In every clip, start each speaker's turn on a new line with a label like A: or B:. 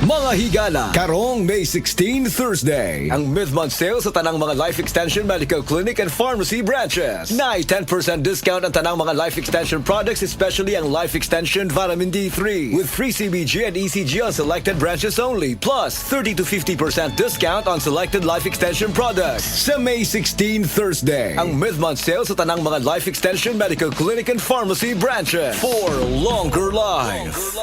A: Mga higala, karong May 16 Thursday, ang mid-month sale sa tanang mga Life Extension Medical Clinic and Pharmacy branches. Nai 10% discount ang tanang mga Life Extension products, especially ang Life Extension Vitamin D3 with free CBG and ECG on selected branches only, plus 30 to 50% discount on selected Life Extension products. Sa May 16 Thursday, ang mid-month sale sa tanang mga Life Extension Medical Clinic and Pharmacy branches for longer life.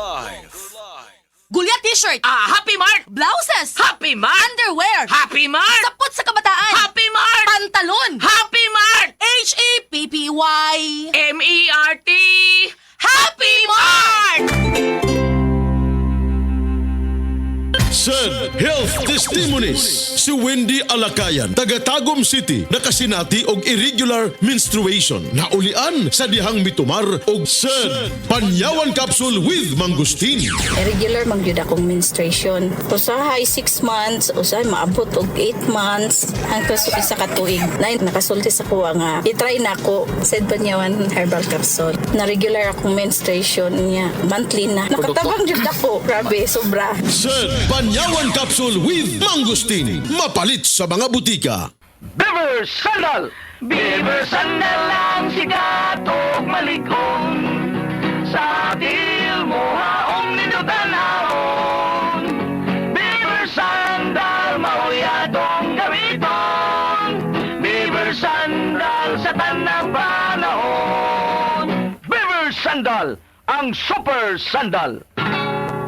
B: Gulya t-shirt.
C: Happy Mart!
B: Blouses.
C: Happy Mart!
B: Underwear.
C: Happy Mart!
B: Sapot sa kabataan.
C: Happy Mart!
B: Pantalon.
C: Happy Mart!
B: H-A-P-P-Y.
C: M-E-R-T! Happy Mart!
D: Said Health Testimonies. Si Wendy Alakayan, taga Tagum City, nakasinati og irregular menstruation. Naulian sa dihang mitumar og said Panyawan Capsule with Mangustin.
E: Irregular man gyud akong menstruation. Usahay 6 months, usahay maabot og 8 months hangtod sa isa ka tuig. Nay nakasulti sa kuwa nga i-try nako said Panyawan herbal capsule. Na regular akong menstruation niya monthly na. Nakatabang gyud ako. Grabe, sobra.
D: Said Panyawan Capsule with Mangustin. Mapalit sa mga butika.
F: Beaver Sandal! Beaver Sandal ang sikat o malikong sa atil mo haong ninutanahon. Beaver Sandal, mauyadong gamiton. Beaver Sandal sa tanang panahon. Beaver Sandal, ang super sandal.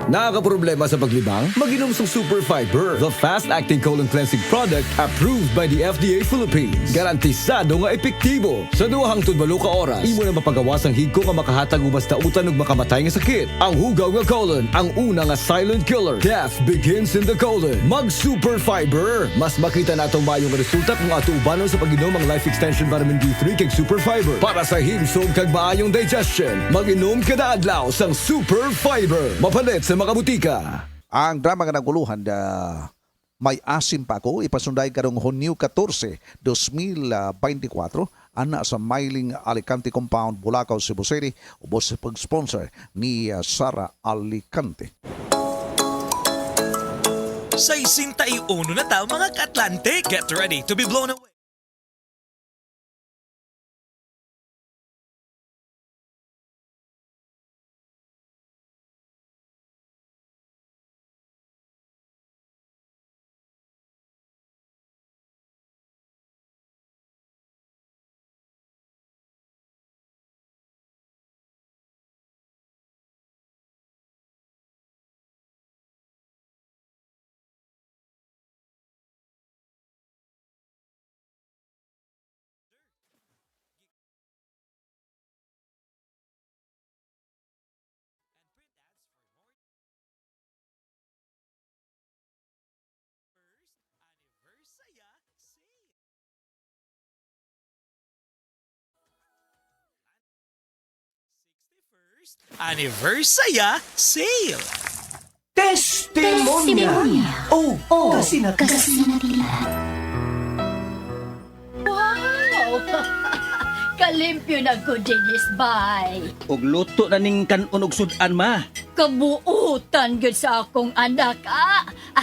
A: Nakakaproblema sa paglibang? Mag-inom sa Super Fiber, the fast-acting colon cleansing product approved by the FDA Philippines. Garantisado nga epektibo. Sa 2 hangtod 8 ka oras, imo na mapagawas ang higko nga makahatag og basta utan ug makamatay nga sakit. Ang hugaw nga colon, ang una nga silent killer. Death begins in the colon. Mag-Super Fiber. Mas makita natong mayong resulta kung ato ubanon sa pag-inom ang Life Extension Vitamin D3 kag Super Fiber. Para sa himsog kag maayong digestion, mag-inom kada adlaw sang Super Fiber. Mapalit sa mga butika.
G: Ang drama nga naguluhan na may asim pa ako ipasunday karong Hunyo 14, 2024 ana sa Mailing Alicante Compound, Bulacau, Cebu City ubos sa pag-sponsor ni Sara Alicante.
H: Sa 61 na tao mga ka-Atlante, get ready to be blown away. Anniversary sale.
I: Testimonia. Oh, kasi natila.
J: Wow! Kalimpyo na ko dinis bay.
I: Og luto na ning kanon og sudan ma.
J: Kabuutan gyud sa akong anak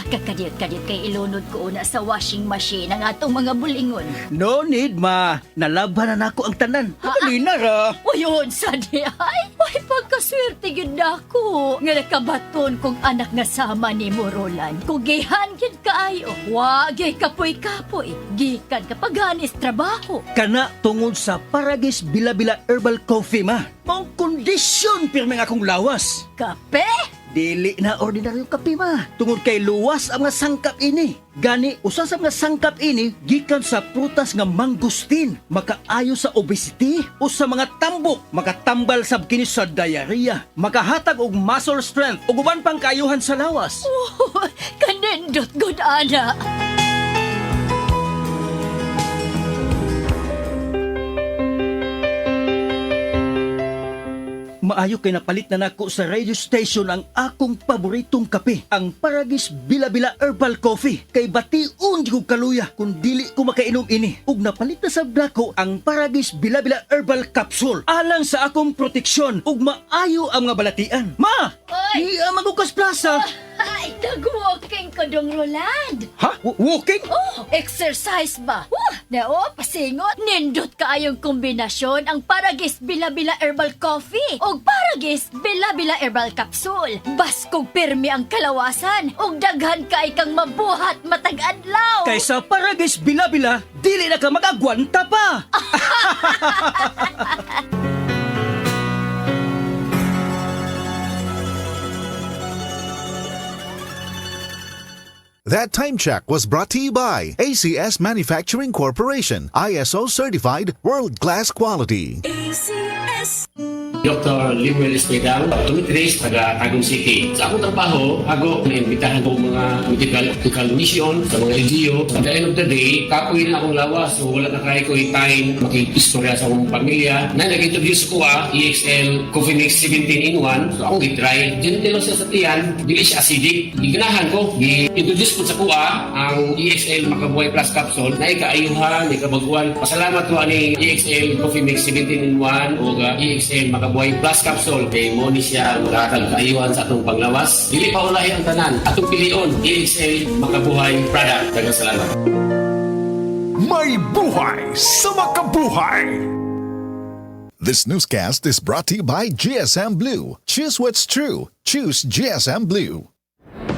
J: kakadiyot kay ilunod ko una sa washing machine ang atong mga bulingon.
I: No need ma. Nalaban na nako ang tanan. Kanina ra.
J: Uyon sa di ay. Uy, pagkaswerte gyud nako. Nga nakabaton kong anak nga sama ni Morolan. Kugihan gyud kaayo. Wa gyud kapoy-kapoy. Gikan kapaganis trabaho.
I: Kana tungod sa Paragis Bila-Bila Herbal Coffee ma. Mong kondisyon pirmi nga akong lawas.
J: Kape?
I: Dili na ordinaryo kape ma. Tungod kay luwas ang mga sangkap ini. Gani, usa sa mga sangkap ini, gikan sa prutas nga mangustin. Makaayo sa obesity o sa mga tambok. Makatambal sab kini sa diarrhea. Makahatag og muscle strength ug uban pang kaayuhan sa lawas.
J: Oh, kanindot good ana.
I: Maayo kay napalit na nako sa radio station ang akong paboritong kape, ang Paragis Bila-Bila Herbal Coffee. Kay bation di ko kaluya kung dili ko makainom ini. Ug napalit na sa nako ang Paragis Bila-Bila Herbal Capsule. Alang sa akong proteksyon ug maayo ang mga balatian. Ma!
J: Oy!
I: Magukas Plaza!
J: Ay, nag-walking ko dong, Roland.
I: Ha? Walking?
J: Oh, exercise ba? Nao, pasingot. Nindot kaayong kombinasyon ang Paragis Bila-Bila Herbal Coffee o Paragis Bila-Bila Herbal Capsule. Baskog pirmi ang kalawasan ug daghan kay kang mabuhat matag adlaw.
I: Kaysa Paragis Bila-Bila, dili na ka magagwanta pa!
K: That time check was brought to you by ACS Manufacturing Corporation, ISO certified world-class quality.
L: Dr. Limuel Espedal, optometrist, taga Tagum City. Sa akong trabaho, ako naimbitahan ko mga medical mission sa mga LGU. At the end of the day, kapoy na akong lawas. So wala na kaya ko time makikistorya sa akong pamilya. Na nag-introduce ko EXL Coffee Mix 17-in-1. So akong gitry. Gentle siya sa tiyan, dili siya acidic. Giganahan ko, gi-introduce ko sa kuha ang EXL Makabuhay Plus Capsule na ikaayuhan, ikabaguan. Pasalamat ko ani EXL Coffee Mix 17-in-1 o EXL Makabuhay Plus Capsule kay mo ni siya maghatag kaayuhan sa atong panglawas. Dili pa ulahi ang tanan. Atong pilion, EXL Makabuhay product. Daghang salamat.
K: May buhay sa makabuhay! This newscast is brought to you by GSM Blue. Choose what's true. Choose GSM Blue.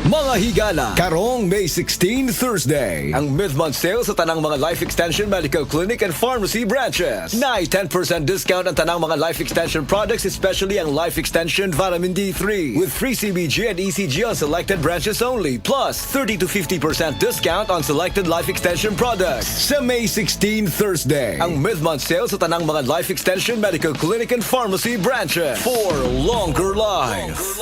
A: Mga higala, karong May 16 Thursday, ang mid-month sale sa tanang mga Life Extension Medical Clinic and Pharmacy branches. Nai 10% discount ang tanang mga Life Extension products, especially ang Life Extension Vitamin D3 with free CBG and ECG on selected branches only, plus 30 to 50% discount on selected Life Extension products. Sa May 16 Thursday, ang mid-month sale sa tanang mga Life Extension Medical Clinic and Pharmacy branches for longer life.